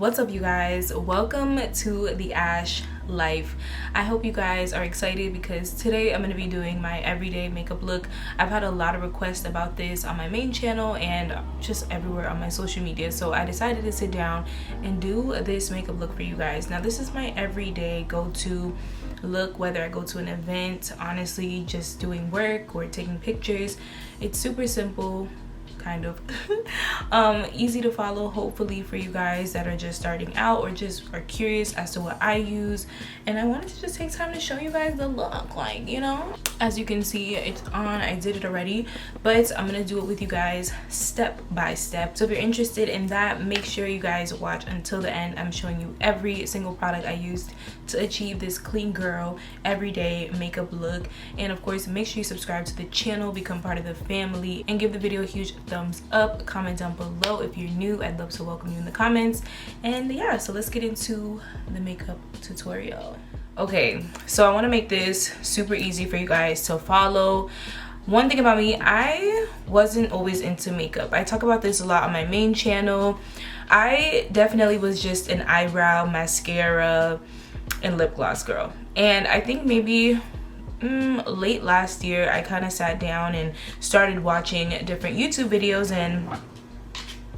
What's up, you guys? Welcome to the Ash Life. I hope you guys are excited because today I'm going to be doing my everyday makeup look. I've had a lot of requests about this on my main channel and just everywhere on my social media, so I decided to sit down and do this makeup look for you guys. Now, this is my everyday go-to look, whether I go to an event, honestly, just doing work or taking pictures. It's super simple, kind of easy to follow, hopefully, for you guys that are just starting out or just are curious as to what I use. And I wanted to just take time to show you guys the look, like, you know, as you can see, it's on. I did it already, but I'm gonna do it with you guys step by step. So if you're interested in that, make sure you guys watch until the end. I'm showing you every single product I used to achieve this clean girl everyday makeup look. And of course, make sure you subscribe to the channel, become part of the family, and give the video a huge thumbs up. Comment down below if you're new. I'd love to welcome you in the comments. And yeah, so let's get into the makeup tutorial. Okay, so I want to make this super easy for you guys to follow. One thing about me, I wasn't always into makeup. I talk about this a lot on my main channel. I definitely was just an eyebrow, mascara, and lip gloss girl. And I think maybe late last year I kind of sat down and started watching different YouTube videos, and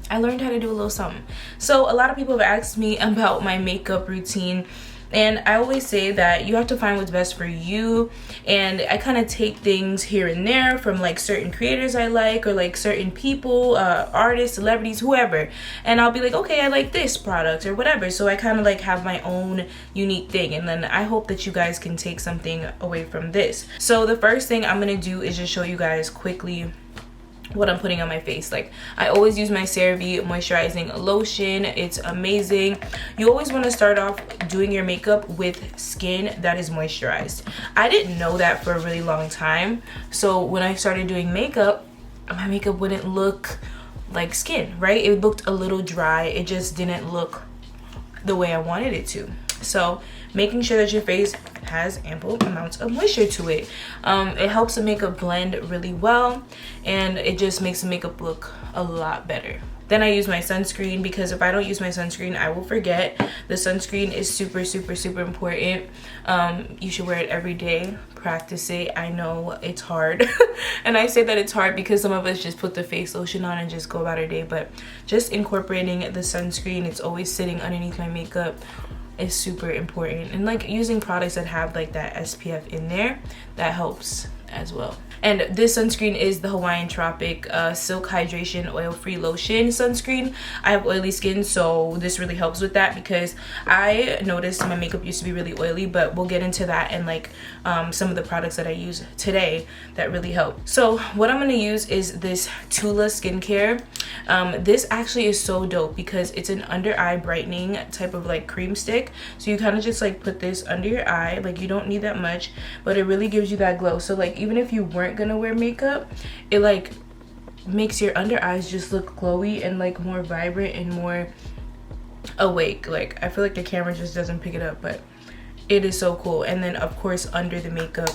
I learned how to do a little something. So a lot of people have asked me about my makeup routine, and I always say that you have to find what's best for you. And I kind of take things here and there from like certain creators I like, or like certain people, artists, celebrities, whoever, and I'll be like, okay, I like this product or whatever. So I kind of like have my own unique thing, and then I hope that you guys can take something away from this. So the first thing I'm gonna do is just show you guys quickly what I'm putting on my face. Like, I always use my Cerave moisturizing lotion. It's amazing. You always want to start off doing your makeup with skin that is moisturized. I didn't know that for a really long time, so when I started doing makeup, my makeup wouldn't look like skin, right? It looked a little dry. It just didn't look the way I wanted it to. So making sure that your face has ample amounts of moisture to it. It helps the makeup blend really well, and it just makes the makeup look a lot better. Then I use my sunscreen, because if I don't use my sunscreen, I will forget. The sunscreen is super important. You should wear it every day. Practice it. I know it's hard and I say that it's hard because some of us just put the face lotion on and just go about our day, but just incorporating the sunscreen, it's always sitting underneath my makeup, is super important. And like using products that have like that SPF in there, that helps as well. And this sunscreen is the Hawaiian Tropic Silk Hydration Oil-Free Lotion sunscreen. I have oily skin, so this really helps with that, because I noticed my makeup used to be really oily, but we'll get into that and like some of the products that I use today that really help. So what I'm gonna use is this Tula skincare. This actually is so dope because it's an under eye brightening type of like cream stick. So you kind of just like put this under your eye, like you don't need that much, but it really gives you that glow. So like even if you weren't gonna wear makeup, it like makes your under eyes just look glowy and like more vibrant and more awake. Like I feel like the camera just doesn't pick it up, but it is so cool. And then of course under the makeup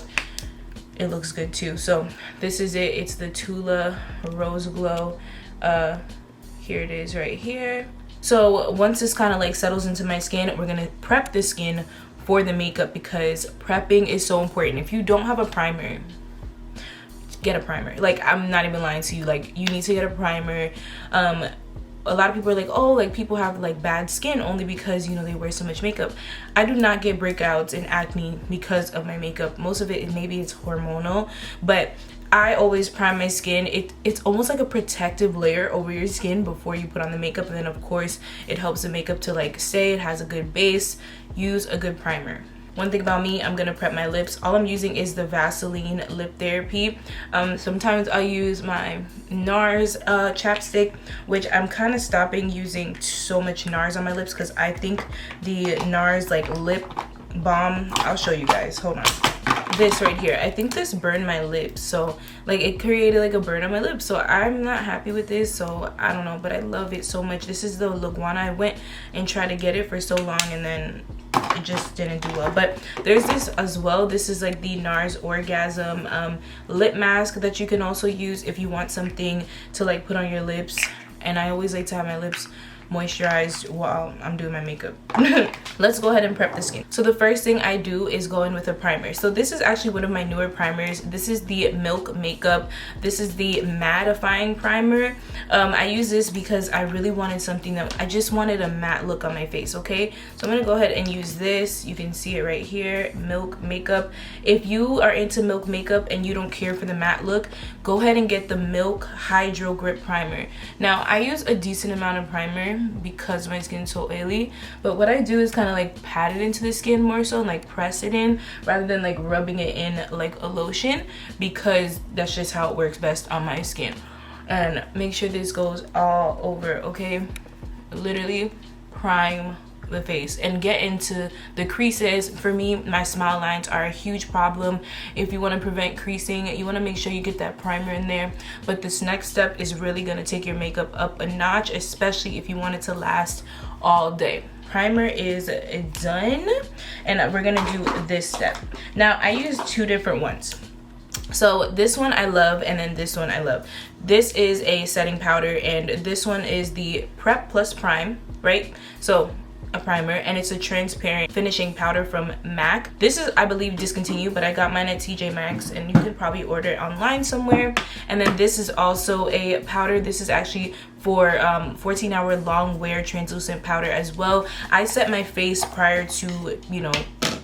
it looks good too. So this is it. It's the Tula Rose Glow. Here it is right here. So once this kind of like settles into my skin, we're gonna prep the skin for the makeup, because prepping is so important. If you don't have a primer, get a primer. Like, I'm not even lying to you, like you need to get a primer. A lot of people are like, oh, like people have like bad skin only because, you know, they wear so much makeup. I do not get breakouts and acne because of my makeup. Most of it, maybe it's hormonal, but I always prime my skin. It's almost like a protective layer over your skin before you put on the makeup, and then of course it helps the makeup to like stay. It has a good base. Use a good primer. One thing about me, I'm gonna prep my lips. All I'm using is the Vaseline Lip Therapy. Sometimes I'll use my NARS chapstick, which I'm kind of stopping using so much NARS on my lips, because I think the NARS like lip balm, I'll show you guys, hold on. This right here, I think this burned my lips, so like it created like a burn on my lips, so I'm not happy with this. So I don't know, but I love it so much. This is the Liguana. I went and tried to get it for so long, and then it just didn't do well. But there's this as well. This is like the NARS Orgasm lip mask that you can also use if you want something to like put on your lips. And I always like to have my lips moisturized while I'm doing my makeup. Let's go ahead and prep the skin. So the first thing I do is go in with a primer. So this is actually one of my newer primers. This is the Milk Makeup. This is the mattifying primer. I use this because I really wanted something that I just wanted a matte look on my face. Okay, so I'm gonna go ahead and use this. You can see it right here, Milk Makeup. If you are into Milk Makeup and you don't care for the matte look, go ahead and get the Milk Hydro Grip Primer. Now I use a decent amount of primer because my skin's so oily, but what I do is kind of like pat it into the skin more so, and like press it in rather than like rubbing it in like a lotion, because that's just how it works best on my skin. And make sure this goes all over, okay? Literally prime the face and get into the creases. For me, my smile lines are a huge problem. If you want to prevent creasing, you want to make sure you get that primer in there. But this next step is really going to take your makeup up a notch, especially if you want it to last all day. Primer is done, and we're gonna do this step. Now I use two different ones. So this one I love, and then this one I love. This is a setting powder, and this one is the Prep Plus Prime, right? So a primer, and it's a transparent finishing powder from MAC. This is, I believe, discontinued, but I got mine at TJ Maxx, and you can probably order it online somewhere. And then this is also a powder. This is actually for 14-hour long wear translucent powder as well. I set my face prior to, you know,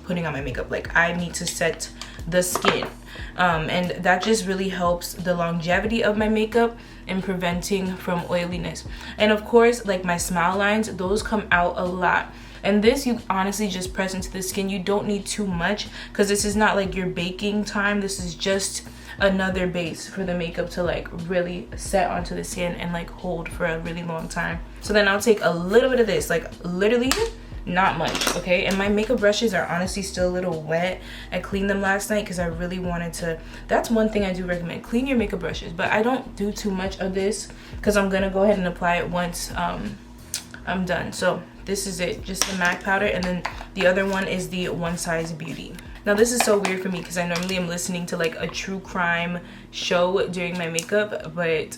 putting on my makeup. Like, I need to set the skin, and that just really helps the longevity of my makeup and preventing from oiliness. And of course, like my smile lines, those come out a lot. And this you honestly just press into the skin. You don't need too much, because this is not like your baking time. This is just another base for the makeup to like really set onto the skin and like hold for a really long time. So then I'll take a little bit of this, like literally not much, okay? And my makeup brushes are honestly still a little wet. I cleaned them last night because I really wanted to. That's one thing I do recommend: clean your makeup brushes. But I don't do too much of this because I'm gonna go ahead and apply it once I'm done. So this is it, just the MAC powder, and then the other one is the One Size Beauty. Now this is so weird for me because I normally am listening to like a true crime show during my makeup, but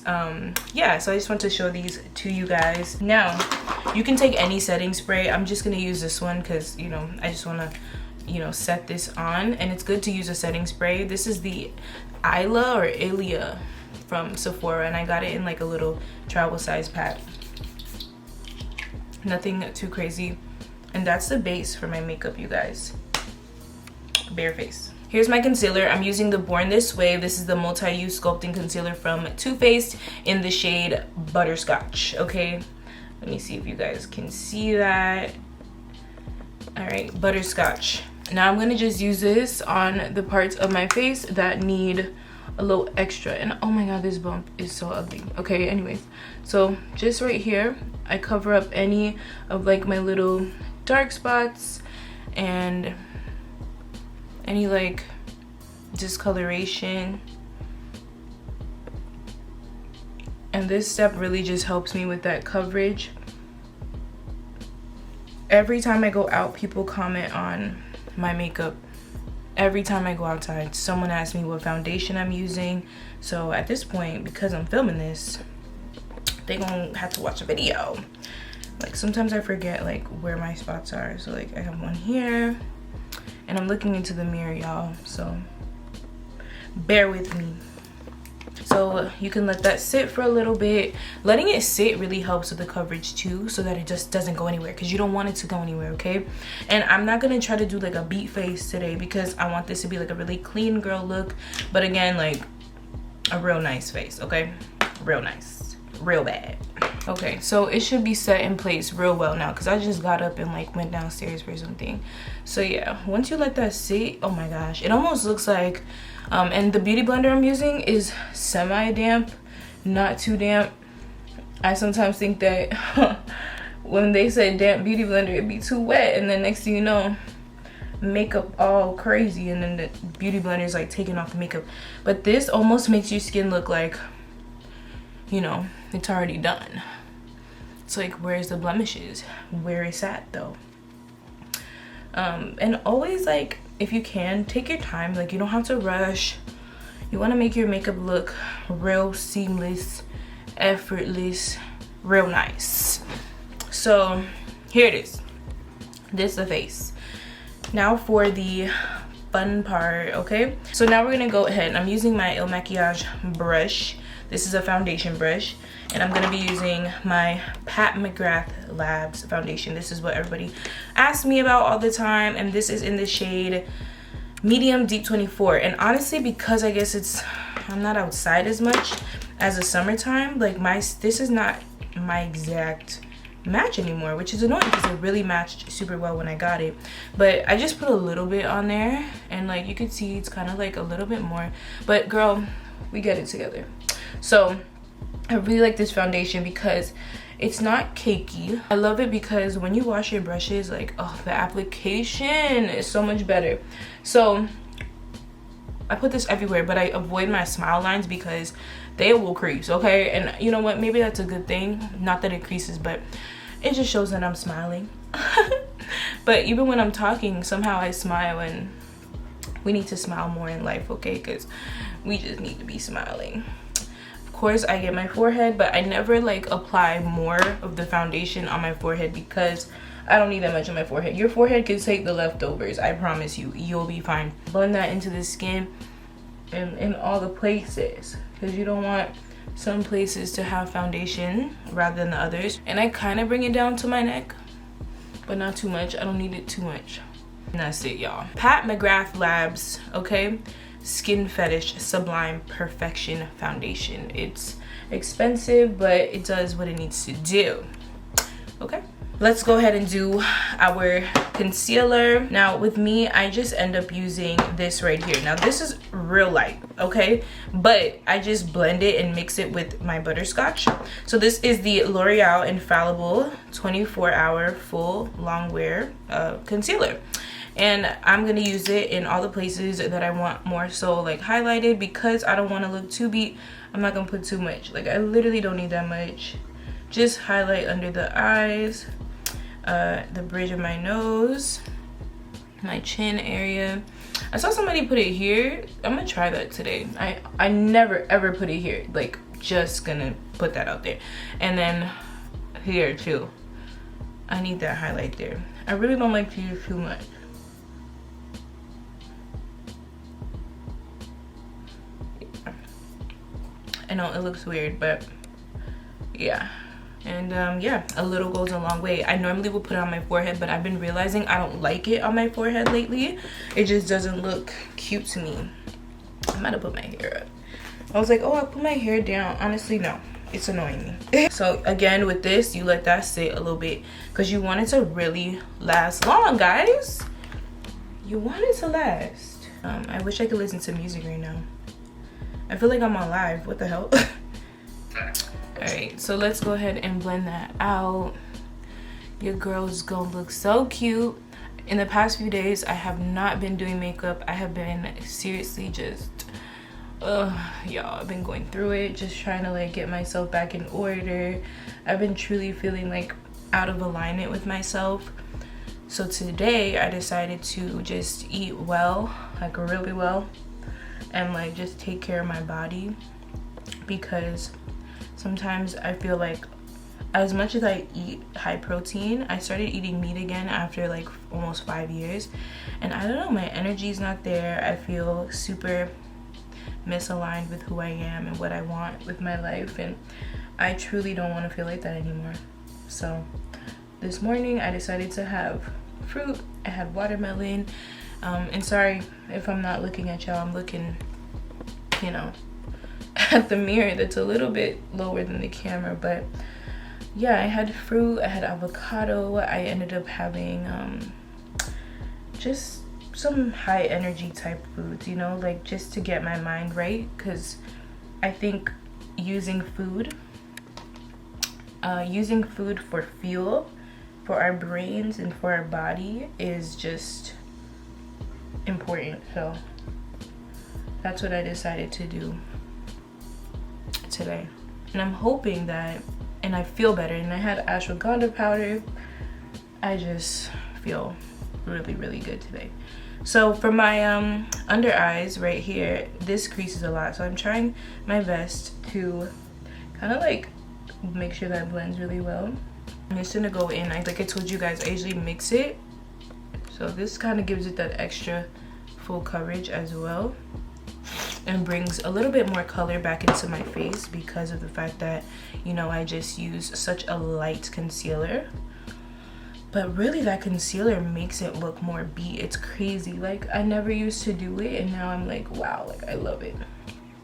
yeah, so I just want to show these to you guys. Now you can take any setting spray. I'm just gonna use this one because, you know, I just want to, you know, set this on, and it's good to use a setting spray. This is the Ilia from Sephora, and I got it in like a little travel size pack. Nothing too crazy, and that's the base for my makeup, you guys. Bare face. Here's my concealer. I'm using the Born This Way. This is the multi-use sculpting concealer from Too Faced in the shade Butterscotch. Okay, let me see if you guys can see that. All right, Butterscotch. Now I'm gonna just use this on the parts of my face that need a little extra. And oh my god, this bump is so ugly. Okay, anyways, so just right here I cover up any of like my little dark spots and any like discoloration. And this step really just helps me with that coverage. Every time I go out, people comment on my makeup. Every time I go outside, someone asks me what foundation I'm using. So at this point, because I'm filming this, they gonna have to watch a video. Like sometimes I forget like where my spots are. So like I have one here, and I'm looking into the mirror, y'all, so bear with me. So you can let that sit for a little bit. Letting it sit really helps with the coverage too, so that it just doesn't go anywhere, because you don't want it to go anywhere, okay? And I'm not gonna try to do like a beat face today because I want this to be like a really clean girl look, but again, like a real nice face, okay? Real nice, real bad. Okay, so it should be set in place real well now, because I just got up and like went downstairs for something. So yeah, once you let that sit, oh my gosh, it almost looks like and the beauty blender I'm using is semi-damp, not too damp. I sometimes think that when they say damp beauty blender, it'd be too wet, and then next thing you know, makeup all crazy, and then the beauty blender is like taking off the makeup. But this almost makes your skin look like, you know, it's already done. It's like, where's the blemishes? Where is that though? And always, like, if you can, take your time. Like, you don't have to rush. You want to make your makeup look real seamless, effortless, real nice. So here it is. This is the face. Now for the fun part, okay? So now we're gonna go ahead. I'm using my Il Makiage brush. This is a foundation brush, and I'm gonna be using my Pat McGrath Labs foundation. This is what everybody asks me about all the time, and this is in the shade Medium Deep 24. And honestly, because I guess I'm not outside as much as the summertime, like this is not my exact match anymore, which is annoying because it really matched super well when I got it. But I just put a little bit on there, and like you can see it's kind of like a little bit more, but girl, we get it together. So I really like this foundation because it's not cakey. I love it because when you wash your brushes, like, oh, the application is so much better. So I put this everywhere, but I avoid my smile lines because they will crease, okay? And you know what, maybe that's a good thing. Not that it creases, but it just shows that I'm smiling. But even when I'm talking, somehow I smile, and we need to smile more in life, okay? Because we just need to be smiling. Of course, I get my forehead, but I never like apply more of the foundation on my forehead because I don't need that much on my forehead. Your forehead can take the leftovers. I promise you, you'll be fine. Blend that into the skin and in all the places, because you don't want some places to have foundation rather than the others. And I kind of bring it down to my neck, but not too much. I don't need it too much. And that's it, y'all. Pat McGrath Labs, okay? Skin Fetish Sublime Perfection Foundation. It's expensive, but it does what it needs to do, okay? Let's go ahead and do our concealer. Now with me, I just end up using this right here. Now this is real light, okay? But I just blend it and mix it with my Butterscotch. So this is the L'Oreal Infallible 24-hour full long wear concealer. And I'm gonna use it in all the places that I want more so like highlighted, because I don't want to look too beat. I'm not gonna put too much. Like I literally don't need that much. Just highlight under the eyes, the bridge of my nose, my chin area. I saw somebody put it here. I'm gonna try that today. I never ever put it here. Like, just gonna put that out there. And then here too. I need that highlight there. I really don't like to use too much. I know it looks weird, but yeah. And yeah, a little goes a long way. I normally will put it on my forehead, but I've been realizing I don't like it on my forehead lately. It just doesn't look cute to me. I'm gonna put my hair up. I was like, oh, I'll put my hair down. Honestly, no, it's annoying me. So again, with this, you let that sit a little bit because you want it to really last long, guys. You want it to last. I wish I could listen to music right now. I feel like I'm on live. What the hell? Alright, so let's go ahead and blend that out. Your girl is gonna look so cute. In the past few days, I have not been doing makeup. I have been seriously just, y'all, I've been going through it, just trying to like get myself back in order. I've been truly feeling like out of alignment with myself. So today, I decided to just eat well, like really well, and like just take care of my body, because sometimes I feel like as much as I eat high protein, I started eating meat again after like almost 5 years, and I don't know, my energy's not there. I feel super misaligned with who I am and what I want with my life, and I truly don't want to feel like that anymore. So this morning I decided to have fruit. I had watermelon, and sorry if I'm not looking at y'all, I'm looking, you know, at the mirror that's a little bit lower than the camera. But yeah, I had fruit, I had avocado. I ended up having just some high energy type foods, you know, like just to get my mind right, because I think using food for fuel for our brains and for our body is just important. So that's what I decided to do today, and I'm hoping that, and I feel better. And I had ashwagandha powder. I just feel really good today. So for my under eyes right here, this creases a lot, so I'm trying my best to kind of like make sure that blends really well. I'm just gonna go in. Like I told you guys, I usually mix it. So this kind of gives it that extra full coverage as well. And brings a little bit more color back into my face because of the fact that, you know, I just use such a light concealer. But really that concealer makes it look more beat. It's crazy. Like I never used to do it and now I'm like, wow, like I love it.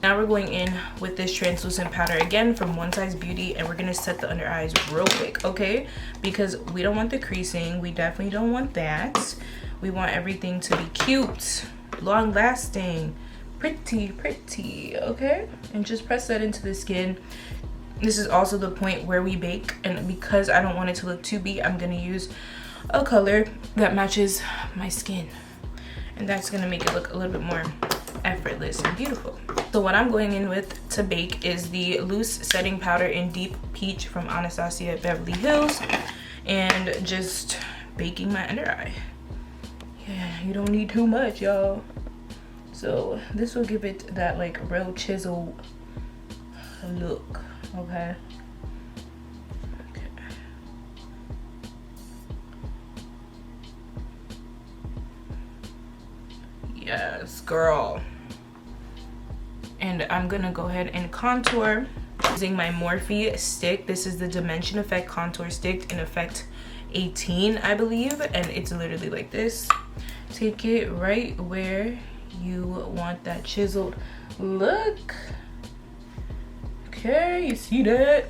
Now we're going in with this translucent powder again from One Size Beauty, and we're gonna set the under eyes real quick, okay? Because we don't want the creasing. We definitely don't want that. We want everything to be cute, long lasting, pretty, okay? And just press that into the skin. This is also the point where we bake, and because I don't want it to look too beat, I'm gonna use a color that matches my skin. And that's gonna make it look a little bit more effortless and beautiful. So what I'm going in with to bake is the loose setting powder in Deep Peach from Anastasia at Beverly Hills, and just baking my under eye. Yeah, you don't need too much, y'all. So this will give it that like real chisel look. Okay. Yes, girl. And I'm gonna go ahead and contour using my Morphe stick. This is the Dimension Effect contour stick in effect 18, I believe, and it's literally like this. Take it right where you want that chiseled look. Okay, you see that?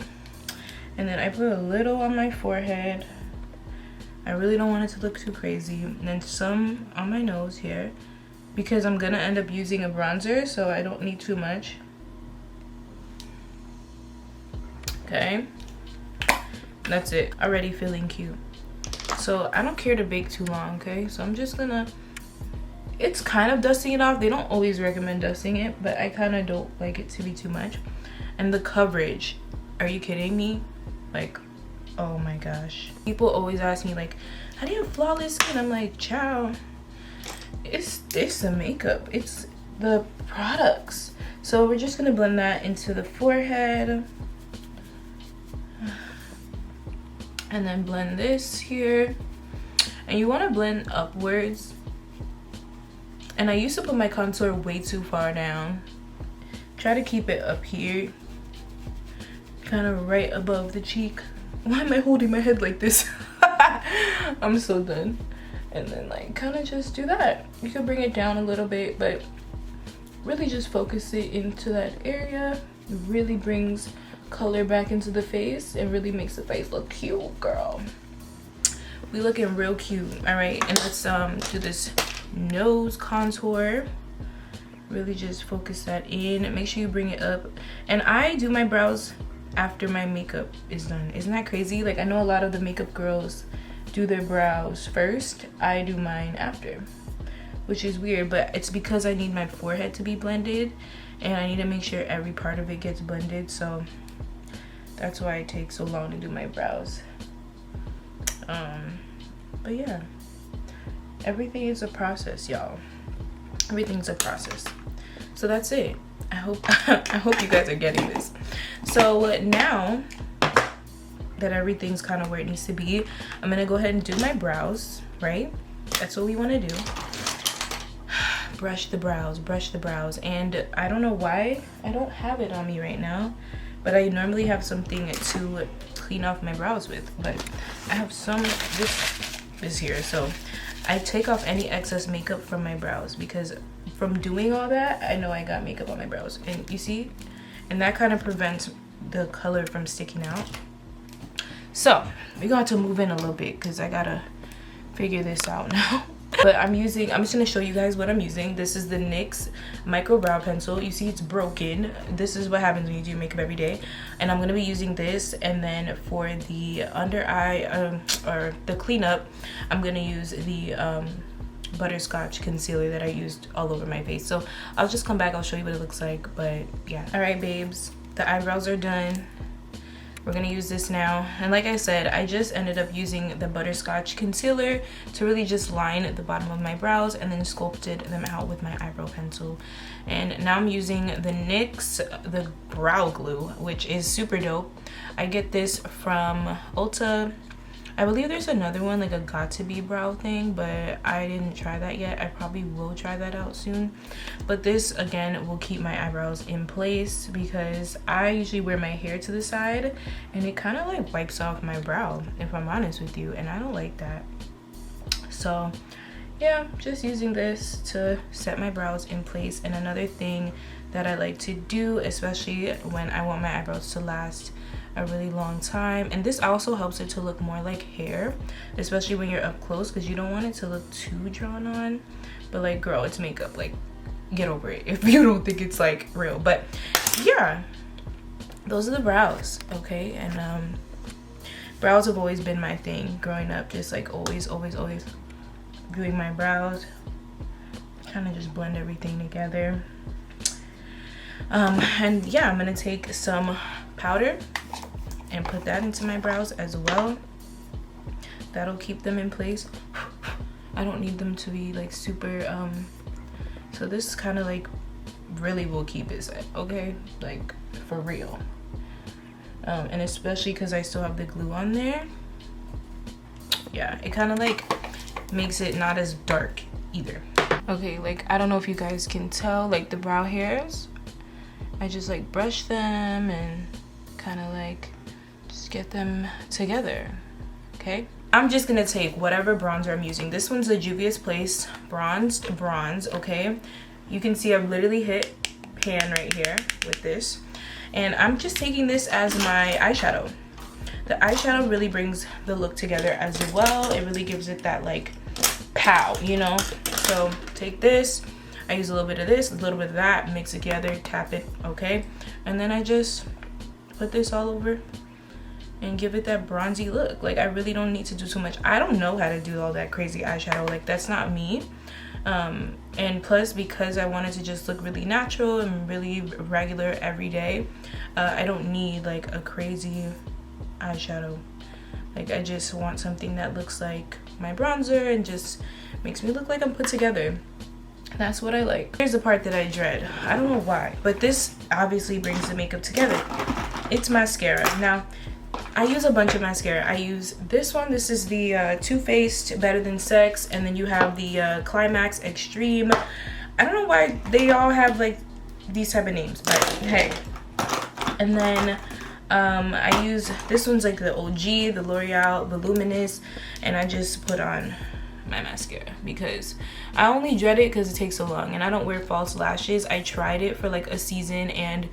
And then I put a little on my forehead. I really don't want it to look too crazy. And then some on my nose here, because I'm gonna end up using a bronzer, so I don't need too much. Okay, that's it. Already feeling cute. So I don't care to bake too long, okay? So I'm just gonna, it's kind of dusting it off. They don't always recommend dusting it, but I kind of don't like it to be too much. And the coverage, are you kidding me? Like, oh my gosh. People always ask me like, how do you have flawless skin? I'm like, ciao. It's the makeup, it's the products. So we're just gonna blend that into the forehead, and then blend this here. And you want to blend upwards. And I used to put my contour way too far down. Try to keep it up here, kind of right above the cheek. Why am I holding my head like this? I'm so done. And then like kind of just do that. You can bring it down a little bit, but really just focus it into that area. It really brings color back into the face and really makes the face look cute, girl. We looking real cute. All right, and let's do this nose contour. Really just focus that in. Make sure you bring it up. And I do my brows after my makeup is done. Isn't that crazy? Like I know a lot of the makeup girls do their brows first. I do mine after, which is weird, but it's because I need my forehead to be blended and I need to make sure every part of it gets blended. So that's why it takes so long to do my brows. But yeah, everything is a process, y'all. Everything's a process. So that's it. I hope I hope you guys are getting this. So now that everything's kind of where it needs to be, I'm gonna go ahead and do my brows, right? That's what we want to do. Brush the brows. And I don't know why I don't have it on me right now, but I normally have something to clean off my brows with, but I have some, this here. So I take off any excess makeup from my brows, because from doing all that, I know I got makeup on my brows, and you see, and that kind of prevents the color from sticking out. So we're going to move in a little bit because I gotta figure this out now. But I'm just gonna show you guys what I'm using. This is the NYX Micro Brow Pencil. You see it's broken. This is what happens when you do makeup every day. And I'm gonna be using this, and then for the under eye or the cleanup, I'm gonna use the Butterscotch concealer that I used all over my face. So I'll just come back, I'll show you what it looks like. But yeah, all right babes, the eyebrows are done. We're gonna use this now, and like I said, I just ended up using the Butterscotch concealer to really just line the bottom of my brows, and then sculpted them out with my eyebrow pencil. And now I'm using the NYX the brow glue, which is super dope. I get this from Ulta. I believe there's another one, like a got to be brow thing, but I didn't try that yet. I probably will try that out soon. But this again will keep my eyebrows in place, because I usually wear my hair to the side and it kind of like wipes off my brow, if I'm honest with you, and I don't like that. So yeah, just using this to set my brows in place. And another thing that I like to do, especially when I want my eyebrows to last a really long time, and this also helps it to look more like hair, especially when you're up close, because you don't want it to look too drawn on. But like, girl, it's makeup, like get over it if you don't think it's like real. But yeah, those are the brows. Okay, and brows have always been my thing growing up, just like always doing my brows, kind of just blend everything together. And yeah, I'm gonna take some powder and put that into my brows as well. That'll keep them in place. I don't need them to be like super so this kind of like really will keep it set, okay, like for real. And especially because I still have the glue on there, yeah, it kind of like makes it not as dark either. Okay, like I don't know if you guys can tell, like the brow hairs, I just like brush them and kind of like just get them together. Okay, I'm just gonna take whatever bronzer I'm using. This one's the Juvia's Place bronzed bronze. Okay, you can see I've literally hit pan right here with this, and I'm just taking this as my eyeshadow. The eyeshadow really brings the look together as well. It really gives it that like pow, you know. So take this, I use a little bit of this, a little bit of that, mix it together, tap it, okay, and then I just put this all over and give it that bronzy look. Like I really don't need to do too much. I don't know how to do all that crazy eyeshadow, like that's not me. And plus, because I wanted to just look really natural and really regular every day, I don't need like a crazy eyeshadow. Like I just want something that looks like my bronzer and just makes me look like I'm put together. That's what I like. Here's the part that I dread. I don't know why, but this obviously brings the makeup together. It's mascara. Now, I use a bunch of mascara. I use this one. This is the Too Faced Better Than Sex, and then you have the Climax Extreme. I don't know why they all have like these type of names, but hey. And then I use, this one's like the OG, the L'Oreal Voluminous, and I just put on my mascara because I only dread it because it takes so long, and I don't wear false lashes. I tried it for like a season and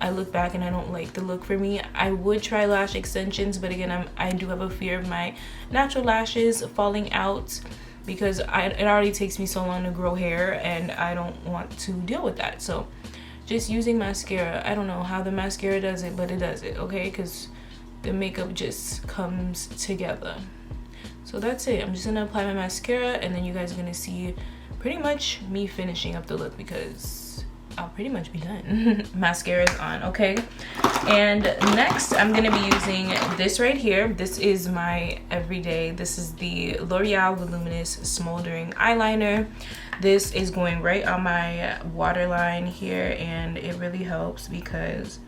I look back and I don't like the look for me. I would try lash extensions, but again, I do have a fear of my natural lashes falling out because it already takes me so long to grow hair, and I don't want to deal with that. So just using mascara, I don't know how the mascara does it, but it does it, okay? Because the makeup just comes together. So that's it. I'm just gonna apply my mascara, and then you guys are gonna see pretty much me finishing up the look because I'll pretty much be done. Mascara is on, okay? And next, I'm gonna be using this right here. This is my everyday. This is the L'Oreal Voluminous Smoldering Eyeliner. This is going right on my waterline here, and it really helps because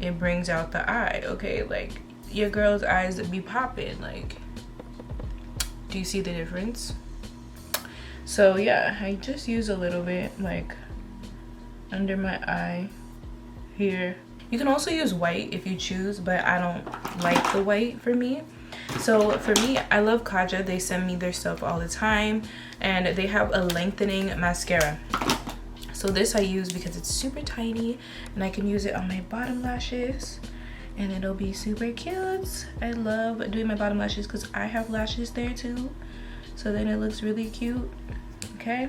it brings out the eye, okay? Like, your girl's eyes be popping, like, do you see the difference? So yeah, I just use a little bit like under my eye here. You can also use white if you choose, but I don't like the white for me. So for me, I love Kaja. They send me their stuff all the time, and they have a lengthening mascara. So this I use because it's super tiny, and I can use it on my bottom lashes, and it'll be super cute. I love doing my bottom lashes because I have lashes there too, so then it looks really cute, okay?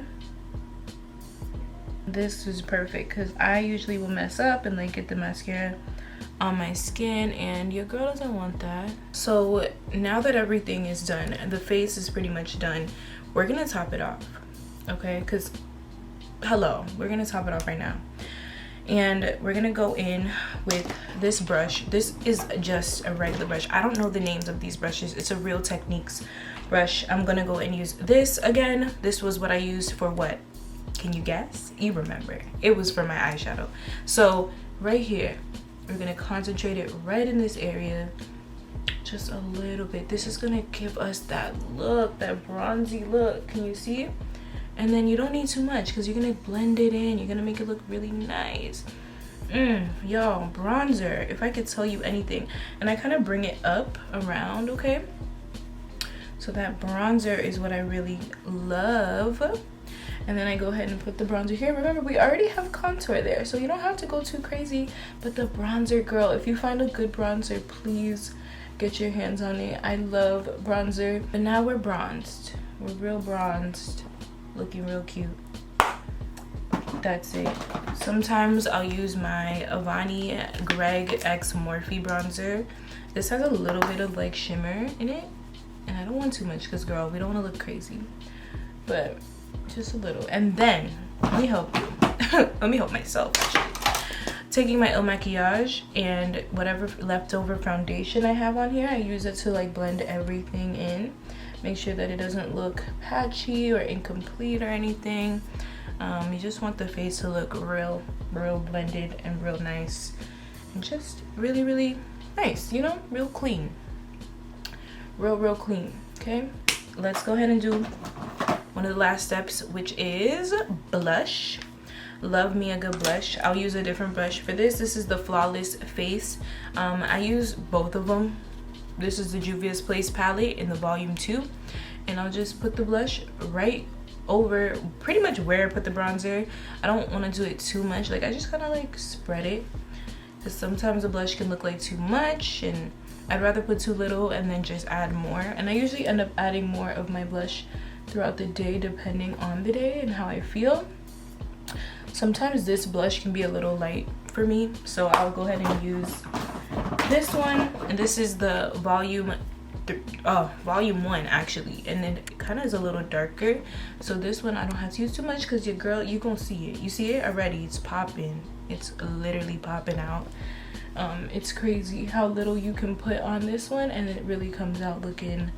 This is perfect because I usually will mess up and like get the mascara on my skin, and your girl doesn't want that. So now that everything is done, the face is pretty much done, we're gonna top it off, okay? Because hello, we're gonna top it off right now. And we're gonna go in with this brush. This is just a regular brush. I don't know the names of these brushes. It's a Real Techniques brush. I'm gonna go and use this again. This was what I used for what? Can you guess? You remember. It was for my eyeshadow. So right here, we're gonna concentrate it right in this area. Just a little bit. This is gonna give us that look, that bronzy look. Can you see it? And then you don't need too much because you're gonna blend it in. You're gonna make it look really nice. Y'all, bronzer, if I could tell you anything. And I kind of bring it up around, okay? So that bronzer is what I really love. And then I go ahead and put the bronzer here. Remember, we already have contour there, so you don't have to go too crazy. But the bronzer, girl, if you find a good bronzer, please get your hands on it. I love bronzer. But now we're bronzed. We're real bronzed. Looking real cute. That's it. Sometimes I'll use my Avani Greg X Morphe bronzer. This has a little bit of like shimmer in it. And I don't want too much because, girl, we don't want to look crazy. But just a little. And then, let me help you. Let me help myself, actually. Taking my Il Makiage and whatever leftover foundation I have on here, I use it to like blend everything in. Make sure that it doesn't look patchy or incomplete or anything. You just want the face to look real blended and real nice. And just really nice, you know? Real clean. Real clean, okay? Let's go ahead and do one of the last steps, which is blush. Love me a good blush. I'll use a different brush for this. This is the Flawless Face. I use both of them. This is the Juvia's Place palette in the volume 2. And I'll just put the blush right over pretty much where I put the bronzer. I don't want to do it too much. Like, I just kind of like spread it. Because sometimes the blush can look like too much. And I'd rather put too little and then just add more. And I usually end up adding more of my blush throughout the day depending on the day and how I feel. Sometimes this blush can be a little light for me, so I'll go ahead and use this one. And this is the volume 1 actually, and it kind of is a little darker. So this one I don't have to use too much because your girl, you gonna see it. You see it already. It's popping. It's literally popping out. It's crazy how little you can put on this one and it really comes out looking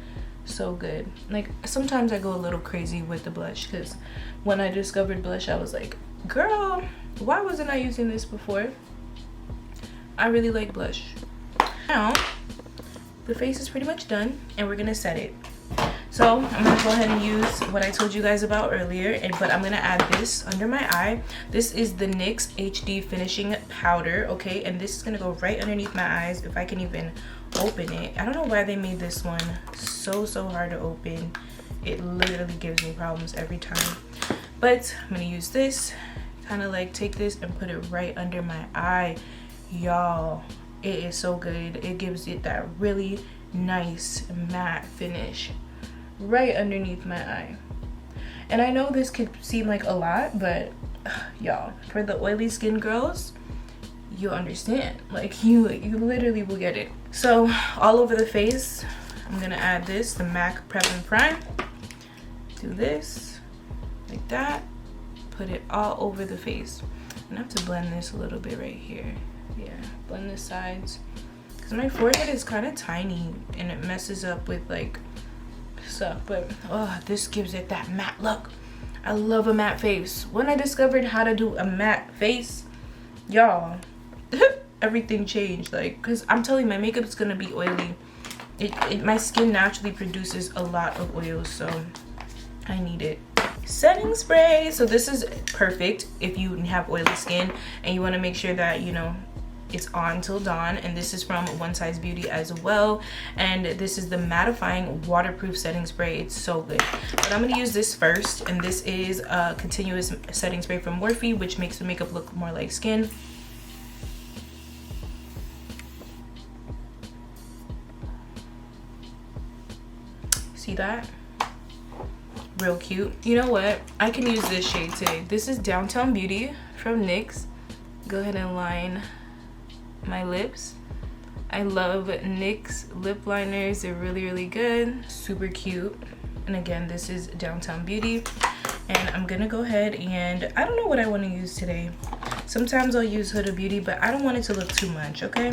so good. Like, sometimes I go a little crazy with the blush because when I discovered blush, I was like, girl, why wasn't I using this before? I really like blush. Now the face is pretty much done and we're gonna set it. So I'm gonna go ahead and use what I told you guys about earlier, but I'm gonna add this under my eye. This is the NYX HD finishing powder, okay? And this is gonna go right underneath my eyes if I can even open it. I don't know why they made this one so hard to open. It literally gives me problems every time. But I'm gonna use this, kind of like take this and put it right under my eye. Y'all, it is so good. It gives it that really nice matte finish right underneath my eye. And I know this could seem like a lot, but y'all, for the oily skin girls, you'll understand. Like, you literally will get it. So all over the face, I'm gonna add this, the MAC Prep and Prime. Do this like that, put it all over the face. And I have to blend this a little bit right here. Yeah, blend the sides because my forehead is kind of tiny and it messes up with like stuff. But oh, this gives it that matte look. I love a matte face. When I discovered how to do a matte face, y'all, everything changed. Like, because I'm telling you, my makeup is gonna be oily. My skin naturally produces a lot of oil, so I need it. Setting spray. So this is perfect if you have oily skin and you want to make sure that, you know, it's on till dawn. And this is from One Size Beauty as well, and this is the mattifying waterproof setting spray. It's so good. But I'm going to use this first, and this is a continuous setting spray from Morphe, which makes the makeup look more like skin. See that? Real cute. You know what? I can use this shade today. This is Downtown Beauty from NYX. Go ahead and line my lips. I love NYX lip liners. They're really good. Super cute. And again, this is Downtown Beauty. And I'm gonna go ahead and I don't know what I want to use today. Sometimes I'll use Huda Beauty, but I don't want it to look too much, okay?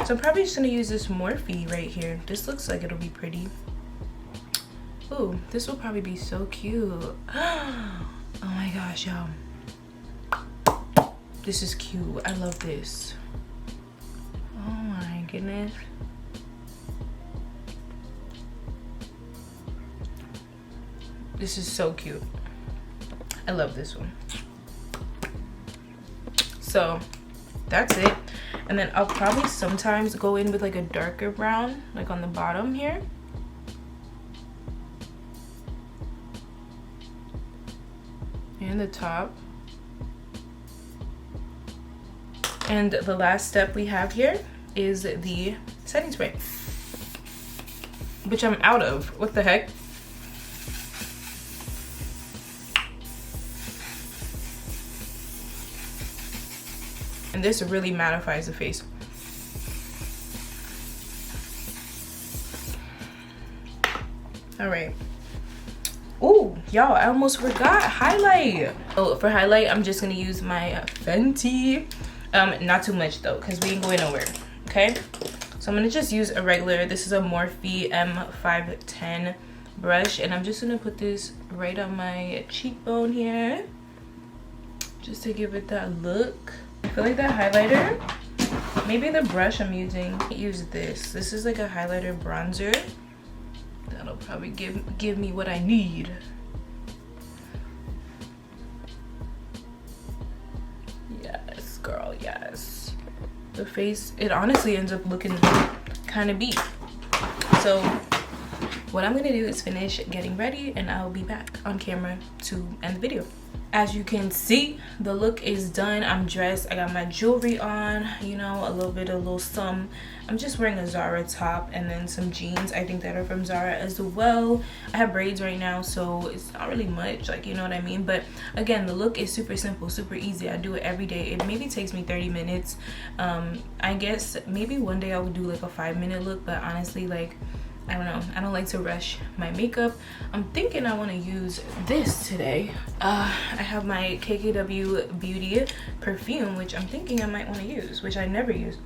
So I'm probably just gonna use this Morphe right here. This looks like it'll be pretty. Ooh, this will probably be so cute. Oh my gosh, y'all. This is cute. I love this. Oh my goodness. This is so cute. I love this one. So that's it. And then I'll probably sometimes go in with like a darker brown, like on the bottom here. And the top. And the last step we have here is the setting spray, which I'm out of. What the heck? And this really mattifies the face. All right. Ooh, y'all, I almost forgot highlight. Oh, for highlight, I'm just gonna use my Fenty. Not too much though, because we ain't going nowhere, okay? So I'm gonna just use a regular, this is a Morphe M510 brush, and I'm just gonna put this right on my cheekbone here, just to give it that look. I feel like that highlighter, maybe the brush I'm using, use this. This is like a highlighter bronzer. That'll probably give me what I need. Yes, girl, yes. The face, it honestly ends up looking kind of beat. So what I'm gonna do is finish getting ready and I'll be back on camera to end the video. As you can see, the look is done. I'm dressed, I got my jewelry on, you know, a little some. I'm just wearing a Zara top and then some jeans, I think that are from Zara as well. I have braids right now, so it's not really much, like, you know what I mean? But again, the look is super simple, super easy. I do it every day. It maybe takes me 30 minutes. I guess maybe one day I would do like a 5-minute look, but honestly, like, I don't know, I don't like to rush my makeup. I'm thinking I want to use this today. I have my KKW Beauty perfume, which I'm thinking I might want to use, which I never use.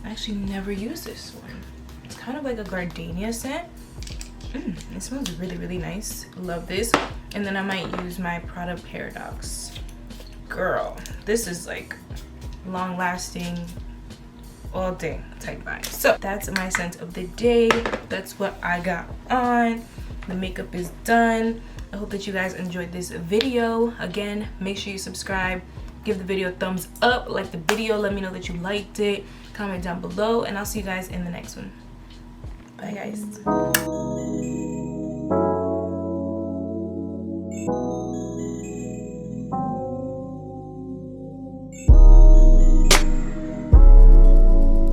I actually never use this one. It's kind of like a gardenia scent. It smells really, really nice. Love this. And then I might use my Prada Paradox. Girl, this is like long lasting, all day type vibe. So that's my scent of the day. That's what I got on. The makeup is done. I hope that you guys enjoyed this video. Again, make sure you subscribe, give the video a thumbs up, like the video, let me know that you liked it, comment down below, and I'll see you guys in the next one. Bye guys.